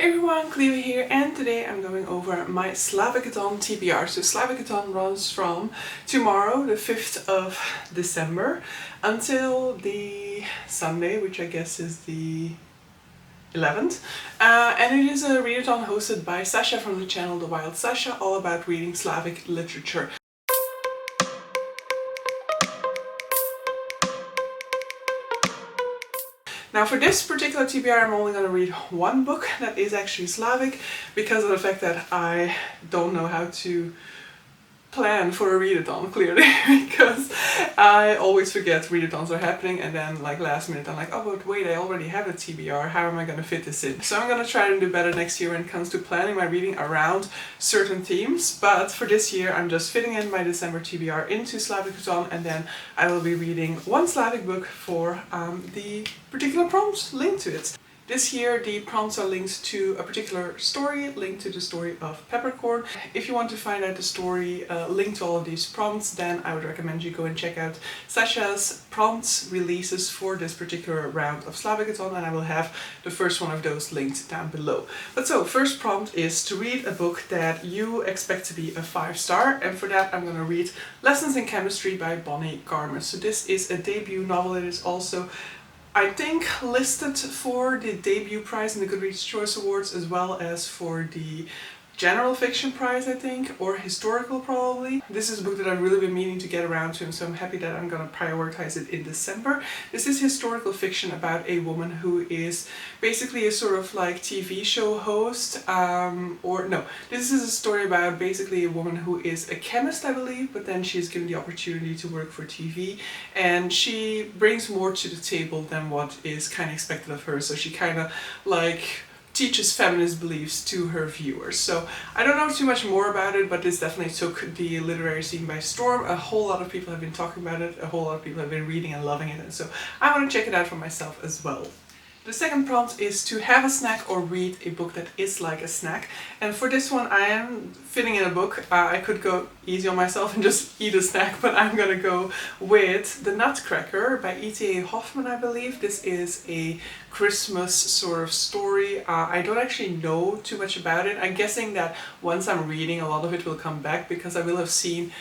Hey everyone, Cleo here, and today I'm going over my Slavicathon TBR. So Slavicathon runs from tomorrow, the 5th of December, until the Sunday, which I guess is the 11th. And it is a readathon hosted by Sasha from the channel The Wild Sasha, all about reading Slavic literature. Now for this particular TBR I'm only going to read one book that is actually Slavic because of the fact that I don't know how to plan for a readathon, clearly, because I always forget readathons are happening and then like last minute I'm like, oh but wait, I already have a TBR, how am I going to fit this in? So I'm going to try to do better next year when it comes to planning my reading around certain themes, but for this year I'm just fitting in my December TBR into Slavicathon, and then I will be reading one Slavic book for the particular prompts linked to it. This year the prompts are linked to a particular story, linked to the story of Peppercorn. If you want to find out the story linked to all of these prompts, then I would recommend you go and check out Sasha's prompts releases for this particular round of Slavicathon, and I will have the first one of those linked down below. But so, first prompt is to read a book that you expect to be a 5-star, and for that I'm going to read Lessons in Chemistry by Bonnie Garmer. So this is a debut novel. It is also, I think, listed for the debut prize in the Goodreads Choice Awards, as well as for the general fiction prize, I think, or historical probably. This is a book that I've really been meaning to get around to, and so I'm happy that I'm gonna prioritize it in December. This is historical fiction about a woman who is basically a sort of like TV show host, this is a story about basically a woman who is a chemist, I believe, but then she's given the opportunity to work for TV, and she brings more to the table than what is kind of expected of her, so she kind of like teaches feminist beliefs to her viewers. So I don't know too much more about it, but this definitely took the literary scene by storm. A whole lot of people have been talking about it, a whole lot of people have been reading and loving it, and so I want to check it out for myself as well. The second prompt is to have a snack or read a book that is like a snack. And for this one I am fitting in a book. I could go easy on myself and just eat a snack, but I'm gonna go with The Nutcracker by E.T.A. Hoffman, I believe. This is a Christmas sort of story. I don't actually know too much about it. I'm guessing that once I'm reading, a lot of it will come back because I will have seen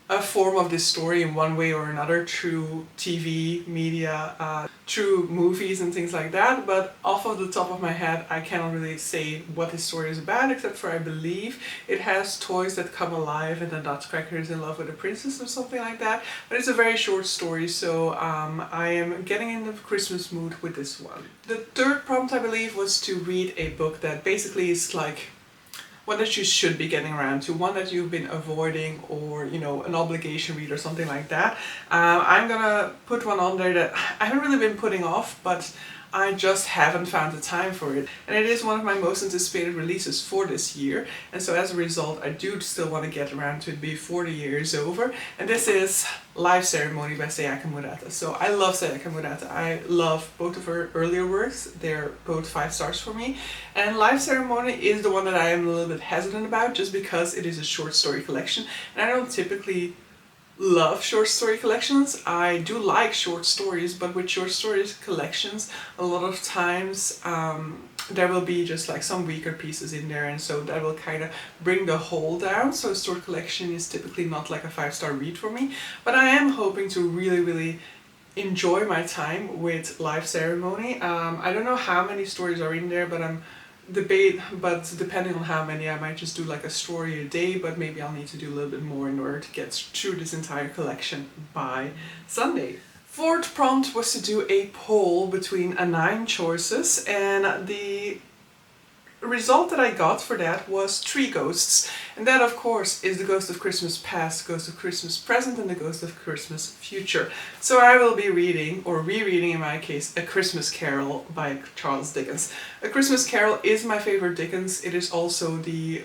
a form of this story in one way or another through TV, media, through movies and things like that, but off of the top of my head I cannot really say what this story is about, except for I believe it has toys that come alive and the Nutcracker is in love with a princess or something like that, but it's a very short story, so I am getting in the Christmas mood with this one. The third prompt, I believe, was to read a book that basically is like one that you should be getting around to, one that you've been avoiding, or you know, an obligation read or something like that. I'm gonna put one on there that I haven't really been putting off, but I just haven't found the time for it. And it is one of my most anticipated releases for this year, and so as a result I do still want to get around to it before the year is over. And this is Live Ceremony by Sayaka Murata. So I love Sayaka Murata. I love both of her earlier works. They're both 5 stars for me. And Live Ceremony is the one that I am a little bit hesitant about, just because it is a short story collection, and I don't typically love short story collections. I do like short stories, but with short stories collections a lot of times there will be just like some weaker pieces in there, and so that will kind of bring the whole down. So a short collection is typically not like a 5-star read for me, but I am hoping to really enjoy my time with Live Ceremony. I don't know how many stories are in there, but depending on how many, I might just do like a story a day, but maybe I'll need to do a little bit more in order to get through this entire collection by Sunday. Fourth prompt was to do a poll between 9 choices, and the result that I got for that was 3 ghosts, and that of course is the Ghost of Christmas Past, Ghost of Christmas Present, and the Ghost of Christmas Future. So I will be reading, or rereading in my case, A Christmas Carol by Charles Dickens. A Christmas Carol is my favorite Dickens. It is also the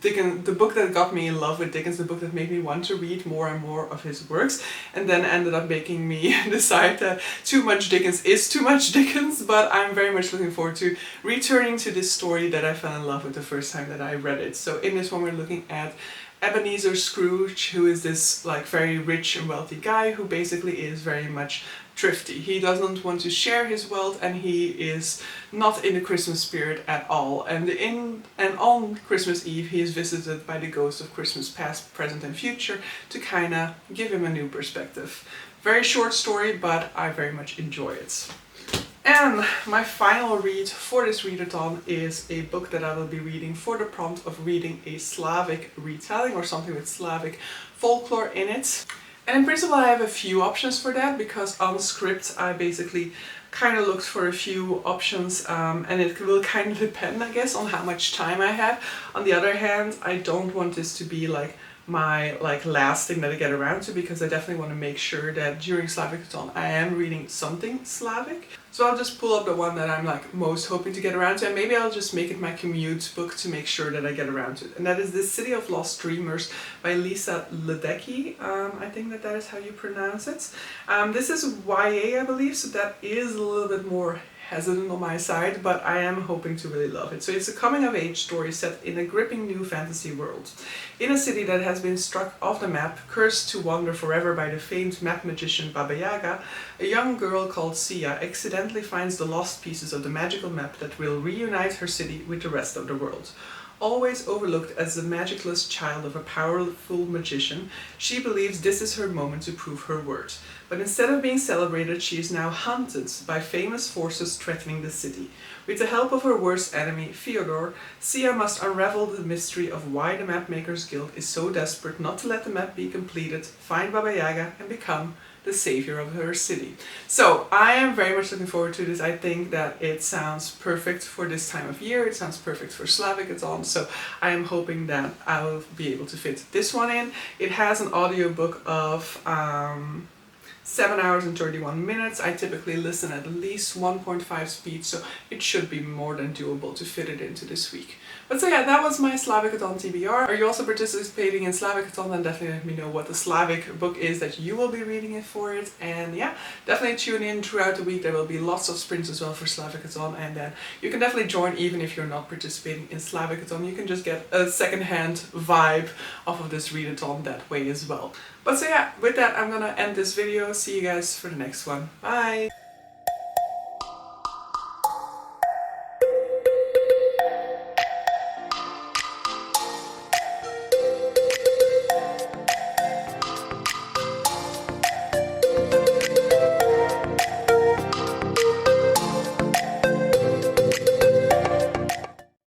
the book that got me in love with Dickens, the book that made me want to read more and more of his works, and then ended up making me decide that too much Dickens is too much Dickens. But I'm very much looking forward to returning to this story that I fell in love with the first time that I read it. So in this one we're looking at Ebenezer Scrooge, who is this like very rich and wealthy guy who basically is very much thrifty. He doesn't want to share his wealth, and he is not in the Christmas spirit at all. And on Christmas Eve he is visited by the ghost of Christmas past, present and future to kind of give him a new perspective. Very short story, but I very much enjoy it. And my final read for this readathon is a book that I will be reading for the prompt of reading a Slavic retelling or something with Slavic folklore in it. And in principle I have a few options for that, because on script I basically kind of looked for a few options, and it will kind of depend, I guess, on how much time I have. On the other hand, I don't want this to be like my last thing that I get around to, because I definitely want to make sure that during Slavicathon I am reading something Slavic. So I'll just pull up the one that I'm most hoping to get around to, and maybe I'll just make it my commute book to make sure that I get around to it. And that is The City of Lost Dreamers by Lisa Ledecky. I think that is how you pronounce it. This is YA, I believe, so that is a little bit more hesitant on my side, but I am hoping to really love it. So it's a coming-of-age story set in a gripping new fantasy world. In a city that has been struck off the map, cursed to wander forever by the famed map magician Baba Yaga, a young girl called Sia accidentally finds the lost pieces of the magical map that will reunite her city with the rest of the world. Always overlooked as the magicless child of a powerful magician, she believes this is her moment to prove her worth. But instead of being celebrated, she is now hunted by famous forces threatening the city. With the help of her worst enemy, Fyodor, Sia must unravel the mystery of why the Mapmakers Guild is so desperate not to let the map be completed, find Baba Yaga, and become the savior of her city. So I am very much looking forward to this. I think that it sounds perfect for this time of year. It sounds perfect for Slavicathon. So I am hoping that I will be able to fit this one in. It has an audiobook of 7 hours and 31 minutes. I typically listen at least 1.5 speed, so it should be more than doable to fit it into this week. But so yeah, that was my Slavicathon TBR. Are you also participating in Slavicathon? Then definitely let me know what the Slavic book is that you will be reading it for it. And yeah, definitely tune in throughout the week. There will be lots of sprints as well for Slavicathon, and then you can definitely join even if you're not participating in Slavicathon. You can just get a second-hand vibe off of this readathon that way as well. But so yeah, with that I'm gonna end this video. See you guys for the next one. Bye!